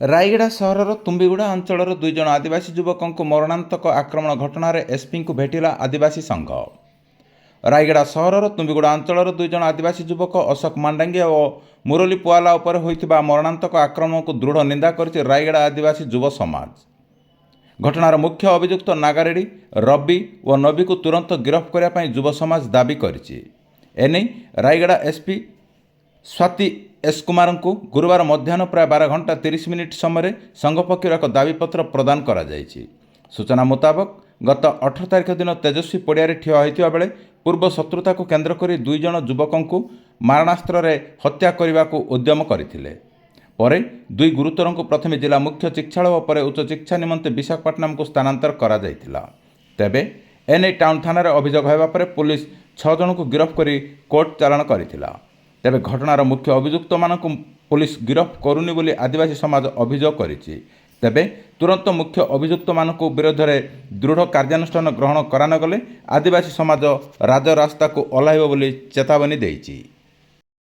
ରାୟଗଡ଼ା ସହରର ତୁମ୍ବିଗୁଡ଼ା ଅଞ୍ଚଳର 2 ଜଣ ଆଦିବାସୀ ଯୁବକଙ୍କୁ ମରଣାନ୍ତକ ଆକ୍ରମଣ ଘଟଣାରେ ଏସ୍ପିଙ୍କୁ ଭେଟିଲା ଆଦିବାସୀ ସଂଘ। ରାୟଗଡ଼ା ସହରର ତୁମ୍ବିଗୁଡ଼ା ଅଞ୍ଚଳର 2 ଜଣ ଆଦିବାସୀ ଯୁବକ ଅଶୋକ ମାଣ୍ଡାଙ୍ଗିଆ ଓ ମୁରଲୀ ପୁଆଲା ଉପରେ ହୋଇଥିବା ମରଣାନ୍ତକ ଆକ୍ରମଣକୁ ଦୃଢ଼ ନିନ୍ଦା କରିଛି ରାୟଗଡ଼ା ଆଦିବାସୀ ଯୁବ ସମାଜ। ଘଟଣାର ମୁଖ୍ୟ ଅଭିଯୁକ୍ତ ନାଗାରେଡ୍ଡି, ରବି ଓ ନବିକୁ ତୁରନ୍ତ ଗିରଫ କରିବା ପାଇଁ ଯୁବ ସମାଜ ଦାବି କରିଛି। ଏନେଇ ରାୟଗଡ଼ା ଏସ୍ପି ସ୍ୱାତି ଏସ୍ କୁମାରଙ୍କୁ ଗୁରୁବାର ମଧ୍ୟାହ୍ନ ପ୍ରାୟ 12 ଘଣ୍ଟା 30 ମିନିଟ୍ ସମୟରେ ସଂଘ ପକ୍ଷରୁ ଏକ ଦାବିପତ୍ର ପ୍ରଦାନ କରାଯାଇଛି। ସୂଚନା ମୁତାବକ ଗତ 18 ତାରିଖ ଦିନ ତେଜସ୍ୱୀ ପଡ଼ିଆରେ ଠିଆ ହୋଇଥିବା ବେଳେ ପୂର୍ବ ଶତ୍ରୁତାକୁ କେନ୍ଦ୍ର କରି 2 ଜଣ ଯୁବକଙ୍କୁ ମାରଣାସ୍ତ୍ରରେ ହତ୍ୟା କରିବାକୁ ଉଦ୍ୟମ କରିଥିଲେ। ପରେ 2 ଗୁରୁତରଙ୍କୁ ପ୍ରଥମେ ଜିଲ୍ଲା ମୁଖ୍ୟ ଚିକିତ୍ସାଳୟ ଓ ପରେ ଉଚ୍ଚ ଚିକିତ୍ସା ନିମନ୍ତେ ବିଶାଖାପାଟଣାକୁ ସ୍ଥାନାନ୍ତର କରାଯାଇଥିଲା। ତେବେ ଏନେଇ ଟାଉନ୍ ଥାନାରେ ଅଭିଯୋଗ ହେବା ପରେ ପୁଲିସ 6 ଜଣଙ୍କୁ ଗିରଫ କରି କୋର୍ଟ ଚାଲାଣ କରିଥିଲା। ତେବେ ଘଟଣାର ମୁଖ୍ୟ ଅଭିଯୁକ୍ତମାନଙ୍କୁ ପୁଲିସ ଗିରଫ କରୁନି ବୋଲି ଆଦିବାସୀ ସମାଜ ଅଭିଯୋଗ କରିଛି। ତେବେ ତୁରନ୍ତ ମୁଖ୍ୟ ଅଭିଯୁକ୍ତମାନଙ୍କ ବିରୋଧରେ ଦୃଢ଼ କାର୍ଯ୍ୟାନୁଷ୍ଠାନ ଗ୍ରହଣ କରାନଗଲେ ଆଦିବାସୀ ସମାଜ ରାଜରାସ୍ତାକୁ ଓହ୍ଲାଇବ ବୋଲି ଚେତାବନୀ ଦେଇଛି।